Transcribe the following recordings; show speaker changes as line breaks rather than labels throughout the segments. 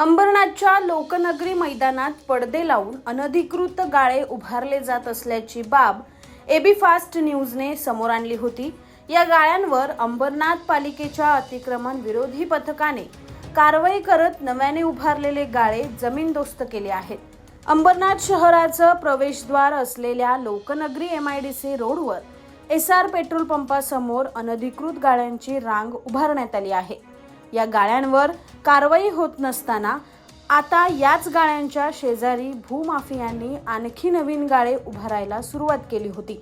अंबरनाथच्या लोकनगरी मैदानात पडदे लावून अनधिकृत गाळे उभारले जात असल्याची बाब एबी फास्ट न्यूजने समोर आणली होती। या गाळ्यांवर अंबरनाथ पालिकेच्या अतिक्रमण विरोधी पथकाने कारवाई करत नव्याने उभारलेले गाळे जमीनदोस्त केले आहेत। अंबरनाथ शहराचं प्रवेशद्वार असलेल्या लोकनगरी MIDC रोडवर SR पेट्रोल पंपासमोर अनधिकृत गाळ्यांची रांग उभारण्यात आली आहे। या गाळ्यांवर कारवाई होत नसताना आता याच गाळ्यांच्या शेजारी भूमाफियांनी आणखी नवीन गाळे उभारायला सुरुवात केली होती।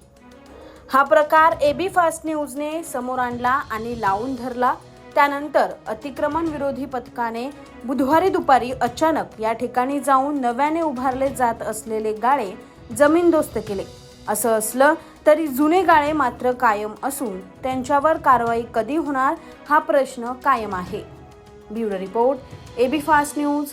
हा प्रकार एबी फास्ट न्यूजने समोर आणला आणि लावून धरला। त्यानंतर अतिक्रमण विरोधी पथकाने बुधवारी दुपारी अचानक या ठिकाणी जाऊन नव्याने उभारले जात असलेले गाळे जमीनदोस्त केले। असं असलं तरी जुने गाळे मात्र कायम असून त्यांच्यावर कारवाई कधी होणार हा प्रश्न कायम आहे। Bureau report AB fast news.